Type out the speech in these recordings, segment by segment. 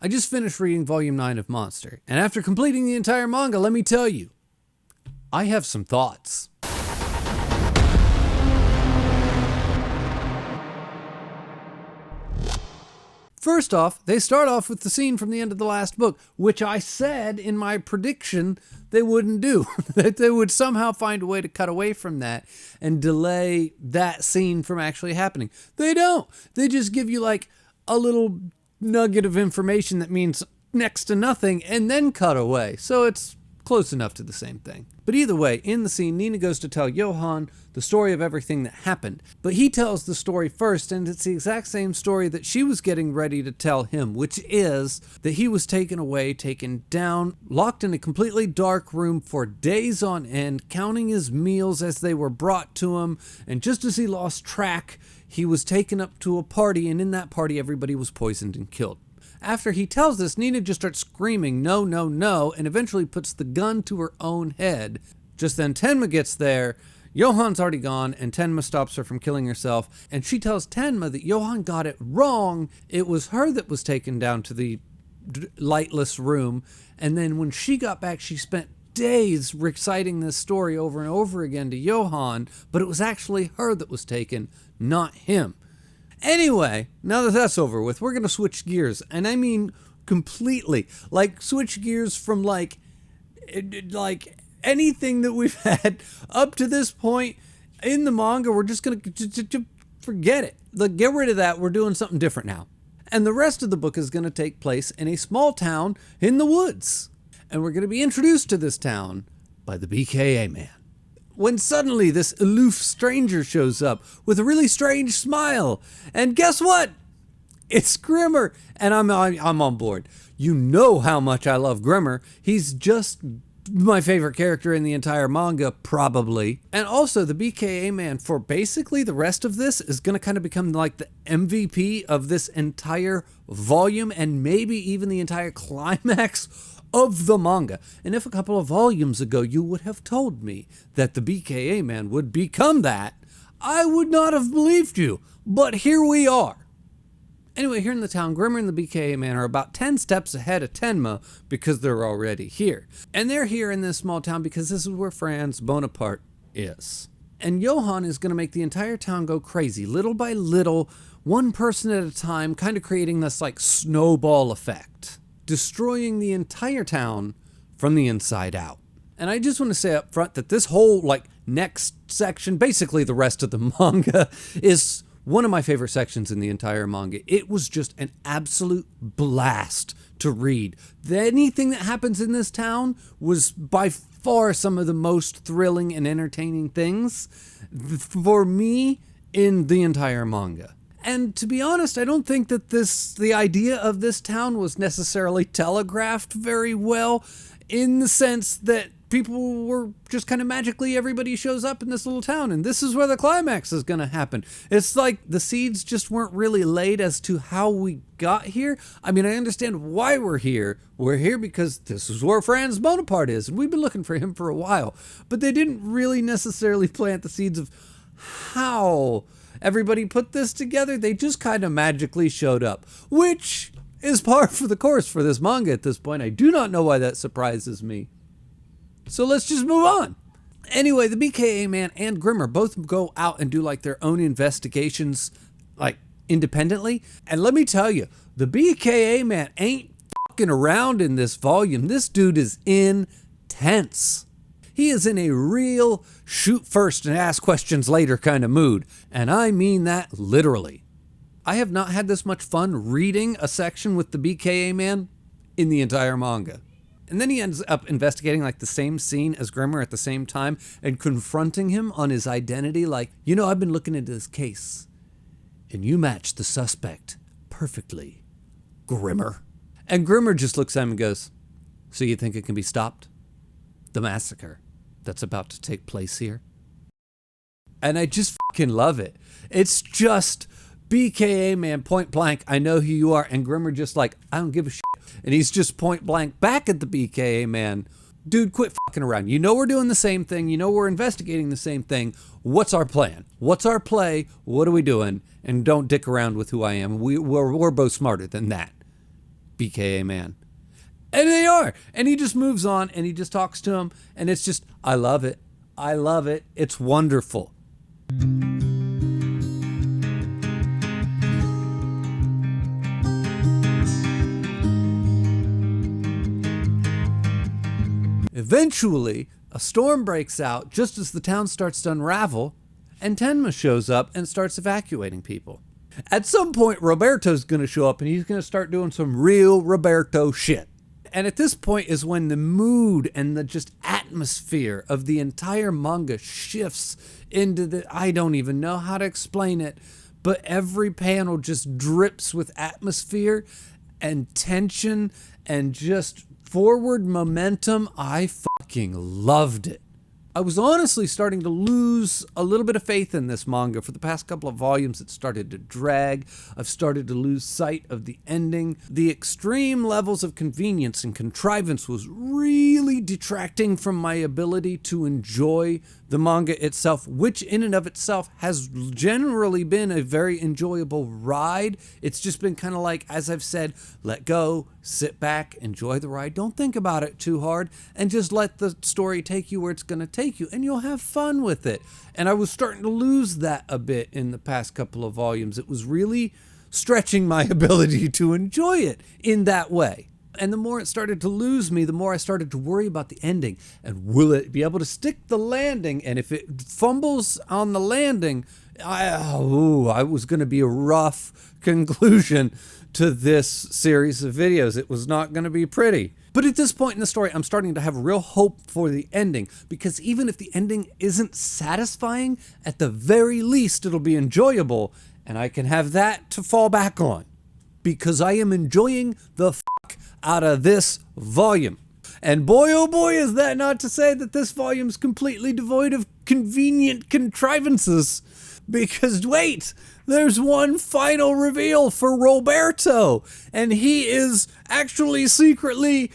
I just finished reading Volume 9 of Monster, and after completing the entire manga, let me tell you, I have some thoughts. First off, they start off with the scene from the end of the last book, which I said in my prediction they wouldn't do. That they would somehow find a way to cut away from that and delay that scene from actually happening. They don't. They just give you like a little nugget of information that means next to nothing and then cut away. So it's close enough to the same thing. But either way, in the scene, Nina goes to tell Johan the story of everything that happened. But he tells the story first, and it's the exact same story that she was getting ready to tell him, which is that he was taken away, taken down, locked in a completely dark room for days on end, counting his meals as they were brought to him, and just as he lost track, he was taken up to a party, and in that party, everybody was poisoned and killed. After he tells this, Nina just starts screaming, no, no, no, and eventually puts the gun to her own head. Just then Tenma gets there, Johan's already gone, and Tenma stops her from killing herself, and she tells Tenma that Johan got it wrong. It was her that was taken down to the lightless room, and then when she got back, she spent days reciting this story over and over again to Johan, but it was actually her that was taken, not him. Anyway, now that that's over with, we're going to switch gears. And I mean completely. Like, switch gears from, like anything that we've had up to this point in the manga. We're just going to forget it. Like, get rid of that. We're doing something different now. And the rest of the book is going to take place in a small town in the woods. And we're going to be introduced to this town by the BKA man. When suddenly this aloof stranger shows up with a really strange smile. And guess what? It's Grimmer. And I'm on board. You know how much I love Grimmer. He's just my favorite character in the entire manga, probably. And also the BKA man for basically the rest of this is going to kind of become like the MVP of this entire volume and maybe even the entire climax of the manga. And if a couple of volumes ago you would have told me that the BKA man would become that, I would not have believed you. But here we are. Anyway, here in the town, Grimmer and the BKA man are about 10 steps ahead of Tenma because they're already here. And they're here in this small town because this is where Franz Bonaparte is. And Johan is going to make the entire town go crazy, little by little, one person at a time, kind of creating this like snowball effect, destroying the entire town from the inside out. And I just want to say up front that this whole like next section, basically the rest of the manga, is one of my favorite sections in the entire manga. It was just an absolute blast to read. Anything that happens in this town was by far some of the most thrilling and entertaining things for me in the entire manga. And to be honest, I don't think that the idea of this town was necessarily telegraphed very well, in the sense that people were just kind of magically, everybody shows up in this little town and this is where the climax is going to happen. It's like the seeds just weren't really laid as to how we got here. I mean, I understand why we're here. We're here because this is where Franz Bonaparte is, and we've been looking for him for a while. But they didn't really necessarily plant the seeds of how everybody put this together. They just kind of magically showed up, which is par for the course for this manga at this point. I do not know why that surprises me. So let's just move on. Anyway, the BKA man and Grimmer both go out and do like their own investigations, like independently. And let me tell you, the BKA man ain't fucking around in this volume. This dude is intense. He is in a real shoot first and ask questions later kind of mood. And I mean that literally. I have not had this much fun reading a section with the BKA man in the entire manga. And then he ends up investigating like the same scene as Grimmer at the same time and confronting him on his identity. Like, you know, I've been looking into this case and you match the suspect perfectly, Grimmer. And Grimmer just looks at him and goes, so you think it can be stopped? The massacre that's about to take place here? And I just fucking love it. It's just BKA man point blank, I know who you are. And Grimmer just like, I don't give a shit. And he's just point blank back at the BKA man. Dude, quit fucking around. You know we're doing the same thing. You know we're investigating the same thing. What's our plan? What's our play? What are we doing? And don't dick around with who I am. We're both smarter than that. BKA man. And they are. And he just moves on and he just talks to him. And it's just, I love it. I love it. It's wonderful. Eventually, a storm breaks out just as the town starts to unravel, and Tenma shows up and starts evacuating people. At some point, Roberto's going to show up and he's going to start doing some real Roberto shit. And at this point is when the mood and the just atmosphere of the entire manga shifts into the, I don't even know how to explain it, but every panel just drips with atmosphere and tension and just forward momentum. I fucking loved it. I was honestly starting to lose a little bit of faith in this manga. For the past couple of volumes, it started to drag. I've started to lose sight of the ending. The extreme levels of convenience and contrivance was really detracting from my ability to enjoy the manga itself, which in and of itself has generally been a very enjoyable ride. It's just been kind of like, as I've said, let go, sit back, enjoy the ride. Don't think about it too hard and just let the story take you where it's going to take you and you'll have fun with it. And I was starting to lose that a bit in the past couple of volumes. It was really stretching my ability to enjoy it in that way. And the more it started to lose me, the more I started to worry about the ending. And will it be able to stick the landing? And if it fumbles on the landing, I was going to be a rough conclusion to this series of videos. It was not going to be pretty. But at this point in the story, I'm starting to have real hope for the ending, because even if the ending isn't satisfying, at the very least, it'll be enjoyable. And I can have that to fall back on, because I am enjoying the out of this volume. And boy, oh boy, is that not to say that this volume is completely devoid of convenient contrivances. Because wait, there's one final reveal for Roberto, and he is actually secretly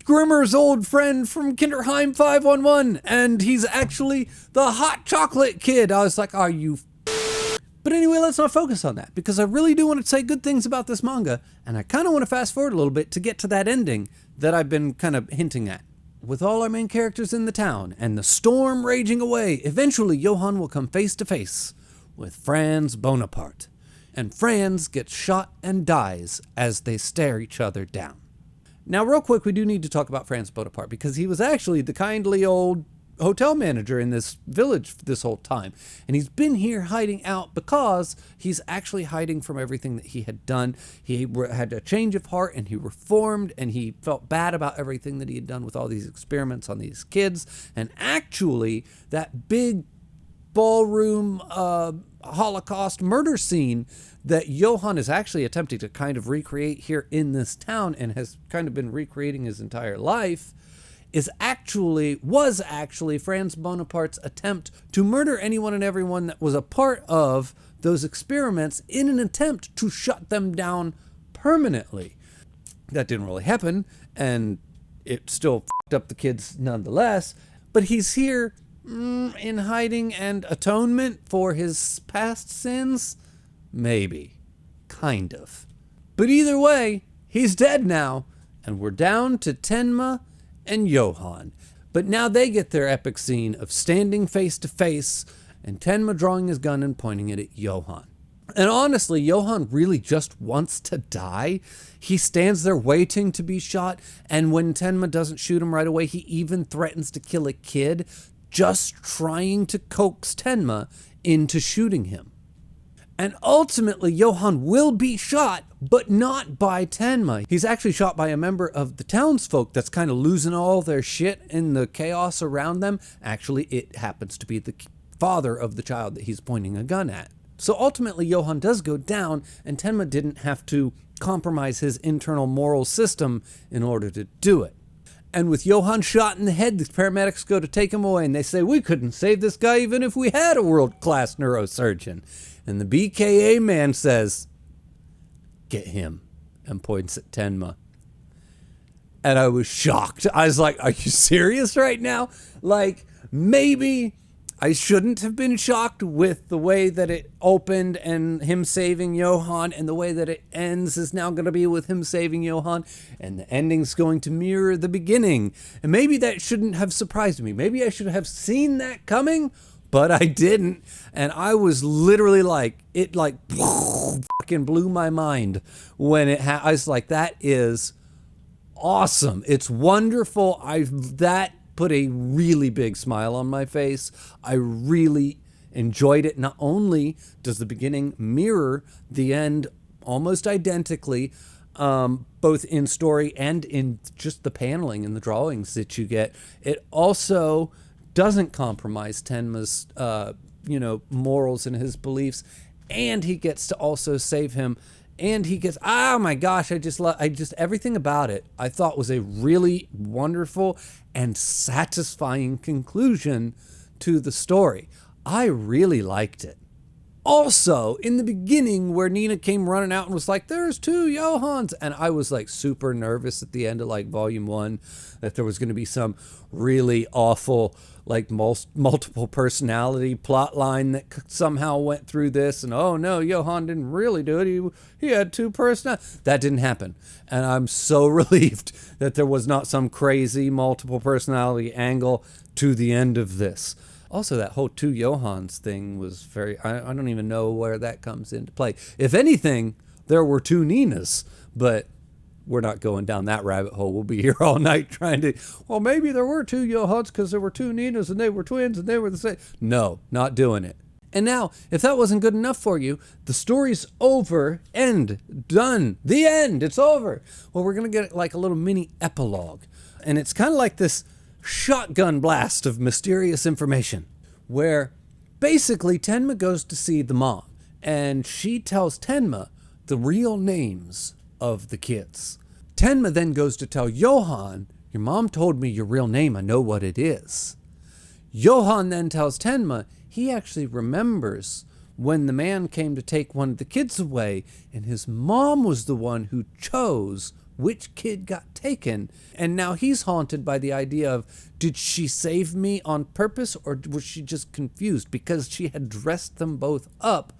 Grimmer's old friend from Kinderheim 511, and he's actually the hot chocolate kid. I was like, are you But anyway, let's not focus on that, because I really do want to say good things about this manga, and I kind of want to fast forward a little bit to get to that ending that I've been kind of hinting at. With all our main characters in the town and the storm raging away, eventually Johann will come face to face with Franz Bonaparte, and Franz gets shot and dies as they stare each other down. Now, real quick, we do need to talk about Franz Bonaparte, because he was actually the kindly old hotel manager in this village this whole time, and he's been here hiding out because he's actually hiding from everything that he had done. He had a change of heart and he reformed, and he felt bad about everything that he had done with all these experiments on these kids. And actually, that big ballroom Holocaust murder scene that Johann is actually attempting to kind of recreate here in this town, and has kind of been recreating his entire life, was actually Franz Bonaparte's attempt to murder anyone and everyone that was a part of those experiments in an attempt to shut them down permanently. That didn't really happen, and it still fucked up the kids nonetheless, but he's here in hiding and atonement for his past sins? Maybe. Kind of. But either way, he's dead now, and we're down to Tenma and Johann. But now they get their epic scene of standing face to face, and Tenma drawing his gun and pointing it at Johann. And honestly, Johann really just wants to die. He stands there waiting to be shot, and when Tenma doesn't shoot him right away, he even threatens to kill a kid, just trying to coax Tenma into shooting him. And ultimately, Johann will be shot, but not by Tenma. He's actually shot by a member of the townsfolk that's kind of losing all their shit in the chaos around them. Actually, it happens to be the father of the child that he's pointing a gun at. So ultimately, Johann does go down, and Tenma didn't have to compromise his internal moral system in order to do it. And with Johann shot in the head, the paramedics go to take him away, and they say, we couldn't save this guy even if we had a world-class neurosurgeon. And the BKA man says, get him, and points at Tenma. And I was shocked. I was like, are you serious right now? Like, maybe I shouldn't have been shocked with the way that it opened and him saving Johann, and the way that it ends is now going to be with him saving Johann, and the ending's going to mirror the beginning. And maybe that shouldn't have surprised me. Maybe I should have seen that coming, but I didn't. And I was literally like, it like fucking blew my mind when I was like, that is awesome. It's wonderful. That put a really big smile on my face. I really enjoyed it. Not only does the beginning mirror the end almost identically, both in story and in just the paneling and the drawings that you get, it also doesn't compromise Tenma's, morals and his beliefs, and he gets to also save him. And he gets, oh my gosh, everything about it I thought was a really wonderful and satisfying conclusion to the story. I really liked it. Also, in the beginning where Nina came running out and was like, there's 2 Johanns, and I was like super nervous at the end of like volume 1 that there was going to be some really awful like multiple personality plot line that somehow went through this, and oh no, Johann didn't really do it, he had 2 personalities. That didn't happen, and I'm so relieved that there was not some crazy multiple personality angle to the end of this. Also, that whole 2 Johanns thing was I don't even know where that comes into play. If anything, there were 2 Ninas, but we're not going down that rabbit hole. We'll be here all night trying to, well, maybe there were 2 Johanns because there were 2 Ninas and they were twins and they were the same. No, not doing it. And now, if that wasn't good enough for you, the story's over, done, the end, it's over. Well, we're going to get like a little mini epilogue. And it's kind of like this shotgun blast of mysterious information where basically Tenma goes to see the mom and she tells Tenma the real names of the kids. Tenma then goes to tell Johann, your mom told me your real name, I know what it is. Johann then tells Tenma he actually remembers when the man came to take one of the kids away and his mom was the one who chose which kid got taken, and now he's haunted by the idea of, did she save me on purpose or was she just confused because she had dressed them both up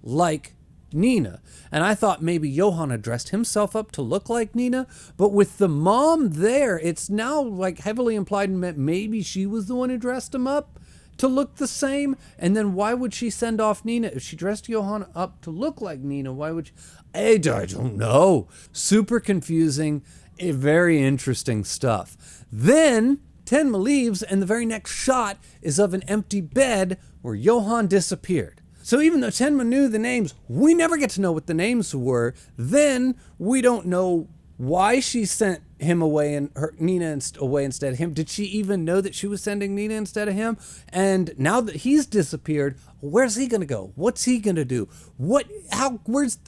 like Nina? And I thought maybe Johann had dressed himself up to look like Nina, but with the mom there, it's now like heavily implied that maybe she was the one who dressed him up to look the same. And then why would she send off Nina? If she dressed Johann up to look like Nina, why would she? I don't know. Super confusing, very interesting stuff. Then Tenma leaves and the very next shot is of an empty bed where Johann disappeared. So even though Tenma knew the names, we never get to know what the names were. Then we don't know why she sent him away and Nina away instead of him. Did she even know that she was sending Nina instead of him? And now that he's disappeared, where's he gonna go? What's he gonna do? What happens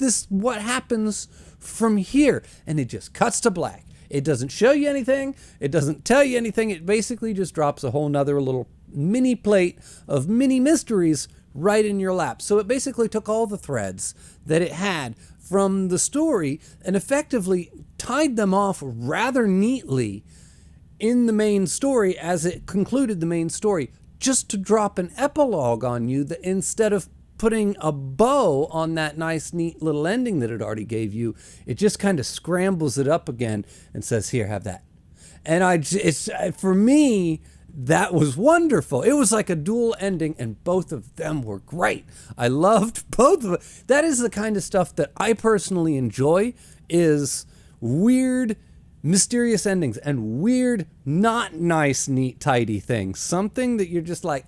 from here? And it just cuts to black. It doesn't show you anything. It doesn't tell you anything. It basically just drops a whole nother little mini plate of mini mysteries right in your lap. So it basically took all the threads that it had from the story and effectively tied them off rather neatly in the main story as it concluded the main story, just to drop an epilogue on you that instead of putting a bow on that nice, neat little ending that it already gave you, it just kind of scrambles it up again and says, here, have that. And for me, that was wonderful. It was like a dual ending, and both of them were great. I loved both of them. That is the kind of stuff that I personally enjoy, is weird, mysterious endings and weird, not nice, neat, tidy things. Something that you're just like,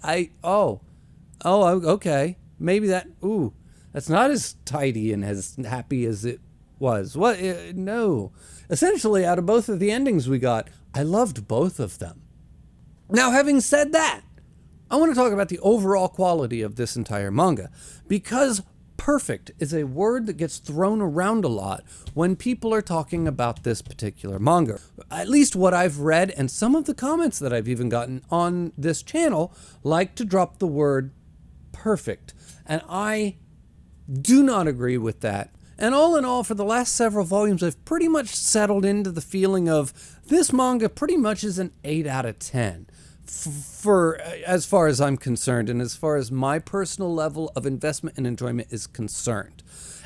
okay. Maybe that's not as tidy and as happy as it was. What? No. Essentially, out of both of the endings we got, I loved both of them. Now, having said that, I want to talk about the overall quality of this entire manga, because perfect is a word that gets thrown around a lot when people are talking about this particular manga. At least what I've read, and some of the comments that I've even gotten on this channel like to drop the word perfect. And I do not agree with that. And all in all, for the last several volumes, I've pretty much settled into the feeling of this manga pretty much is an 8 out of 10. for as far as I'm concerned, and as far as my personal level of investment and enjoyment is concerned.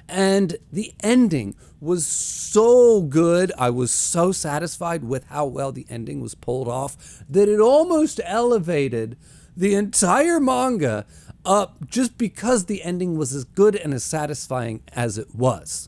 And the ending was so good. I was so satisfied with how well the ending was pulled off that it almost elevated the entire manga up just because the ending was as good and as satisfying as it was.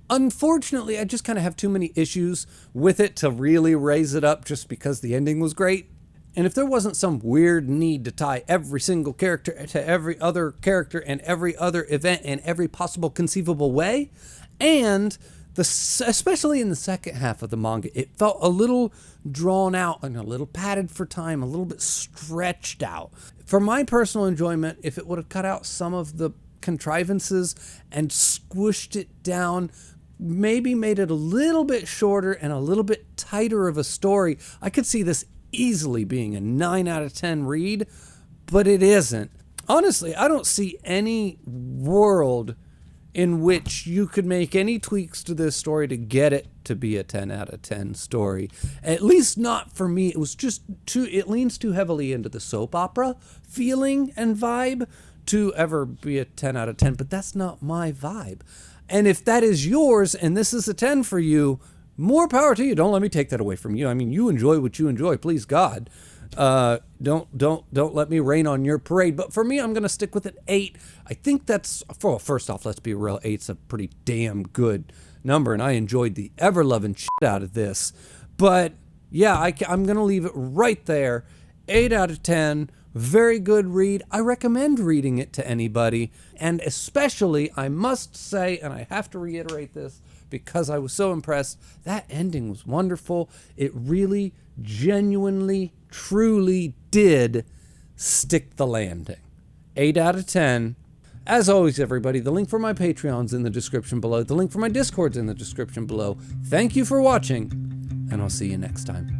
Unfortunately, I just kind of have too many issues with it to really raise it up just because the ending was great. And if there wasn't some weird need to tie every single character to every other character and every other event in every possible conceivable way, and especially in the second half of the manga, it felt a little drawn out and a little padded for time, a little bit stretched out. For my personal enjoyment, if it would have cut out some of the contrivances and squished it down, maybe made it a little bit shorter and a little bit tighter of a story, I could see this easily being a 9 out of 10 read, but it isn't. Honestly, I don't see any world in which you could make any tweaks to this story to get it to be a 10 out of 10 story. At least not for me. It was just it leans too heavily into the soap opera feeling and vibe to ever be a 10 out of 10, but that's not my vibe. And if that is yours and this is a 10 for you, more power to you. Don't let me take that away from you. I mean, you enjoy what you enjoy, please God. Don't let me rain on your parade. But for me, I'm going to stick with an 8. I think that's, first off, let's be real, 8's a pretty damn good number, and I enjoyed the ever-loving shit out of this. But yeah, I'm going to leave it right there. 8 out of 10. Very good read. I recommend reading it to anybody. And especially, I must say, and I have to reiterate this because I was so impressed, that ending was wonderful. It really, genuinely, truly did stick the landing. 8 out of 10. As always, everybody, the link for my Patreon's in the description below. The link for my Discord's in the description below. Thank you for watching, and I'll see you next time.